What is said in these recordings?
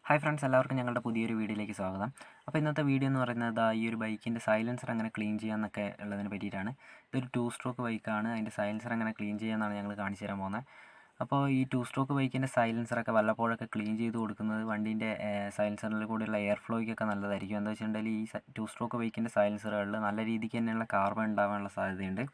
Hi friends, എല്ലാവർക്കും ഞങ്ങളുടെ പുതിയൊരു വീഡിയോയിലേക്ക് സ്വാഗതം. അപ്പോൾ ഇന്നത്തെ വീഡിയോ എന്ന് പറയുന്നത് ഈ ഒരു ബൈക്കിൻ്റെ സൈലൻസർ എങ്ങനെ ക്ലീൻ ചെയ്യാമെന്നൊക്കെ ഉള്ളതിനെ പറ്റിയിട്ടാണ്. ഇതൊരു 2 സ്ട്രോക്ക് ബൈക്കാണ്. അതിൻ്റെ സൈലൻസർ എങ്ങനെ ക്ലീൻ ചെയ്യാമെന്നാണ് ഞങ്ങൾ കാണിച്ചു തരാൻ പോകുന്നത്. അപ്പോൾ ഈ 2 സ്ട്രോക്ക് ബൈക്കിൻ്റെ സൈലൻസറൊക്കെ വല്ലപ്പോഴൊക്കെ ക്ലീൻ ചെയ്ത് കൊടുക്കുന്നത് വണ്ടീൻ്റെ സൈലൻസറിൽ കൂടെയുള്ള എയർ ഫ്ലോയ്ക്കൊക്കെ നല്ലതായിരിക്കും. എന്താ വെച്ചിട്ടുണ്ടെങ്കിൽ ഈ 2 സ്ട്രോക്ക് ബൈക്കിൻ്റെ സൈലൻസറുകളിൽ നല്ല രീതിക്ക് തന്നെയുള്ള കാർബൺ ഉണ്ടാകാനുള്ള സാധ്യതയുണ്ട്.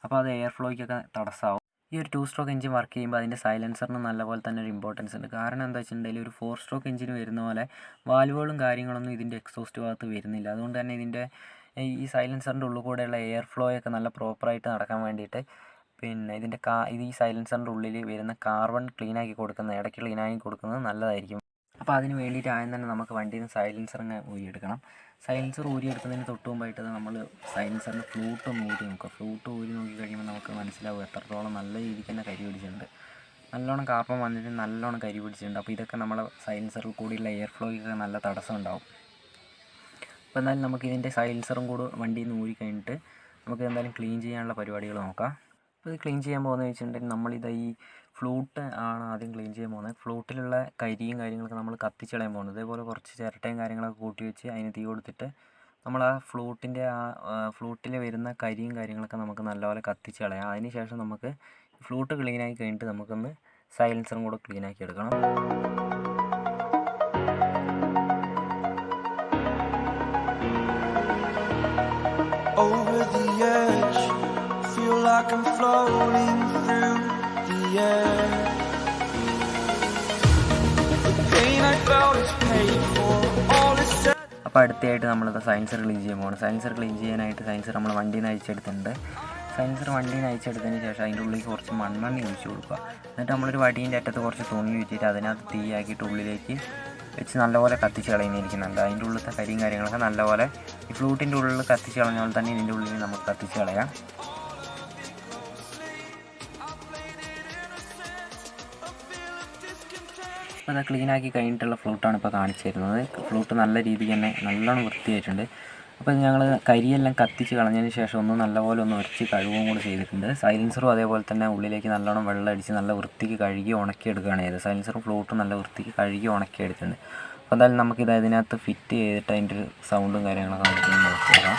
അപ്പോൾ അത് എയർ ഫ്ലോയ്ക്കൊക്കെ തടസ്സമാവും. ഈ ഒരു 2 സ്ട്രോക്ക് എഞ്ചിൻ വർക്ക് ചെയ്യുമ്പോൾ അതിൻ്റെ സൈലൻസറിന് നല്ലപോലെ തന്നെ ഒരു ഇമ്പോർട്ടൻസ് ഉണ്ട്. കാരണം എന്താ വെച്ചിട്ടുണ്ടെങ്കിൽ ഒരു 4 സ്ട്രോക്ക് എഞ്ചിന് വരുന്ന പോലെ വാൽവുകളും കാര്യങ്ങളൊന്നും ഇതിൻ്റെ എക്സോസ്റ്റ് ഭാഗത്ത് വരുന്നില്ല. അതുകൊണ്ട് തന്നെ ഇതിൻ്റെ ഈ സൈലൻസറിൻ്റെ ഉള്ളിൽ കൂടെയുള്ള എയർ ഫ്ലോയൊക്കെ നല്ല പ്രോപ്പറായിട്ട് നടക്കാൻ വേണ്ടിയിട്ട് ഇതിൻ്റെ ഇത് ഈ സൈലൻസറിൻ്റെ ഉള്ളിൽ വരുന്ന കാർബൺ ക്ലീനാക്കി കൊടുക്കുന്നത്, ഇടയ്ക്ക് ക്ലീനാക്കി കൊടുക്കുന്നത് നല്ലതായിരിക്കും. അപ്പോൾ അതിന് വേണ്ടിയിട്ട് ആദ്യം തന്നെ നമുക്ക് വണ്ടിയിൽ നിന്ന് സൈലൻസറിനെ ഊരിയെടുക്കണം. സൈലൻസർ ഊരിയെടുക്കുന്നതിന് തൊട്ട് മുമ്പായിട്ട് നമ്മൾ സൈലൻസറിൻ്റെ ഫ്ലൂട്ട് ഒന്ന് ഊരി നോക്കുക. ഫ്ലൂട്ട് ഊരി നോക്കി കഴിയുമ്പോൾ നമുക്ക് മനസ്സിലാവും എത്രത്തോളം നല്ല രീതിക്ക് തന്നെ കരി പിടിച്ചിട്ടുണ്ട്. നല്ലോണം കാർബൺ വന്നിട്ട് നല്ലോണം കരി പിടിച്ചിട്ടുണ്ട്. അപ്പോൾ ഇതൊക്കെ നമ്മളെ സൈലൻസറിൽ കൂടിയുള്ള എയർ ഫ്ലോയ്ക്കൊക്കെ നല്ല തടസ്സം ഉണ്ടാവും. അപ്പോൾ എന്തായാലും നമുക്ക് ഇതിൻ്റെ സൈലൻസറും കൂടി വണ്ടിയിൽ നിന്ന് ഊരി കഴിഞ്ഞിട്ട് നമുക്ക് എന്തായാലും ക്ലീൻ ചെയ്യാനുള്ള പരിപാടികൾ നോക്കാം. അപ്പോൾ ഇത് ക്ലീൻ ചെയ്യാൻ പോകുന്നത് വെച്ചിട്ടുണ്ടെങ്കിൽ ഈ ഫ്ലൂട്ട് ആണ് ആദ്യം ക്ലീൻ ചെയ്യാൻ പോകുന്നത്. ഫ്ലൂട്ടിലുള്ള കരിയും കാര്യങ്ങളൊക്കെ നമ്മൾ കത്തിച്ച് കളയാൻ പോകുന്നത്. ഇതേപോലെ കുറച്ച് ചിരട്ടയും കാര്യങ്ങളൊക്കെ കൂട്ടി വെച്ച് അതിന് തീ കൊടുത്തിട്ട് നമ്മൾ ആ ഫ്ലൂട്ടിൽ വരുന്ന കരിയും കാര്യങ്ങളൊക്കെ നമുക്ക് നല്ലപോലെ കത്തിച്ച് കളയാം. അതിന് ശേഷം നമുക്ക് ഫ്ലൂട്ട് ക്ലീനാക്കി കഴിഞ്ഞിട്ട് നമുക്കൊന്ന് സൈലൻസറും കൂടെ ക്ലീനാക്കി എടുക്കണം. Over the edge, feel like I'm floating through the air. The pain I felt is paid for, all is said. അപ്പോൾ അടുത്തായിട്ട് നമ്മളത് സൈലൻസർ ക്ലീൻ ചെയ്യാൻ പോകണം. സൈലൻസർ ക്ലീൻ ചെയ്യാനായിട്ട് സൈലൻസർ നമ്മൾ വണ്ടിയിൽ നിന്ന് അയച്ചെടുത്തിട്ടുണ്ട്. സൈലൻസർ വണ്ടിയിൽ നിന്ന് അയച്ചെടുത്തതിന് ശേഷം അതിൻ്റെ ഉള്ളിൽ കുറച്ച് മണ്ണെണ്ണ ഒഴിച്ച് കൊടുക്കുക. എന്നിട്ട് നമ്മളൊരു വടീൻ്റെ അറ്റത്ത് കുറച്ച് തുണി വെച്ചിട്ട് അതിനകത്ത് തീയാക്കിയിട്ട് ഉള്ളിലേക്ക് വെച്ച് നല്ലപോലെ കത്തിച്ച് കളയുന്നിരിക്കുന്നുണ്ട്. അതിൻ്റെ ഉള്ളിലത്തെ കരിയും കാര്യങ്ങളൊക്കെ നല്ലപോലെ ഈ ഫ്ലൂട്ടിൻ്റെ ഉള്ളിൽ കത്തിച്ച് കളഞ്ഞ പോലെ തന്നെ ഇതിൻ്റെ ഉള്ളിൽ നമുക്ക് കത്തിച്ച് കളയാം. അപ്പോൾ അത് ക്ലീനാക്കി കഴിഞ്ഞിട്ടുള്ള ഫ്ലൂട്ടാണ് ഇപ്പോൾ കാണിച്ചു തരുന്നത്. ഫ്ലൂട്ട് നല്ല രീതിക്ക് തന്നെ നല്ലോണം വൃത്തിയായിട്ടുണ്ട്. അപ്പോൾ ഞങ്ങൾ കരിയെല്ലാം കത്തിച്ച് കളഞ്ഞതിന് ശേഷം നല്ലപോലെ ഉരച്ച് കഴുകുകയും കൂടി ചെയ്തിട്ടുണ്ട്. സൈലൻസറും അതേപോലെ തന്നെ ഉള്ളിലേക്ക് നല്ലോണം വെള്ളം അടിച്ച് നല്ല വൃത്തിക്ക് കഴുകി ഉണക്കിയെടുക്കുകയാണ് ചെയ്തത്. സൈലൻസറും ഫ്ലൂട്ടും നല്ല വൃത്തിക്ക് കഴുകി ഉണക്കിയെടുത്തിട്ടുണ്ട്. അപ്പോൾ എന്തായാലും നമുക്കിത് അതിനകത്ത് ഫിറ്റ് ചെയ്തിട്ട് അതിൻ്റെ ഒരു സൗണ്ടും കാര്യങ്ങളൊക്കെ നമുക്ക് നോക്കിയേക്കാം.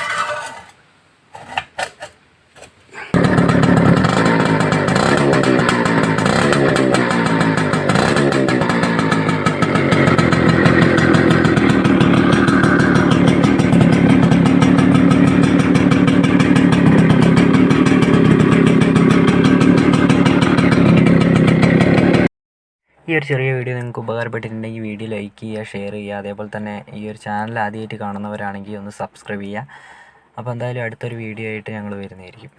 ഈ ഒരു ചെറിയ വീഡിയോ നിങ്ങൾക്ക് ഉപകാരപ്പെട്ടിട്ടുണ്ടെങ്കിൽ വീഡിയോ ലൈക്ക് ചെയ്യുക, ഷെയർ ചെയ്യുക. അതേപോലെ തന്നെ ഈ ഒരു ചാനൽ ആദ്യമായിട്ട് കാണുന്നവരാണെങ്കിൽ ഒന്ന് സബ്സ്ക്രൈബ് ചെയ്യുക. അപ്പോൾ എന്തായാലും അടുത്തൊരു വീഡിയോ ആയിട്ട് ഞങ്ങൾ വരുന്നതായിരിക്കും.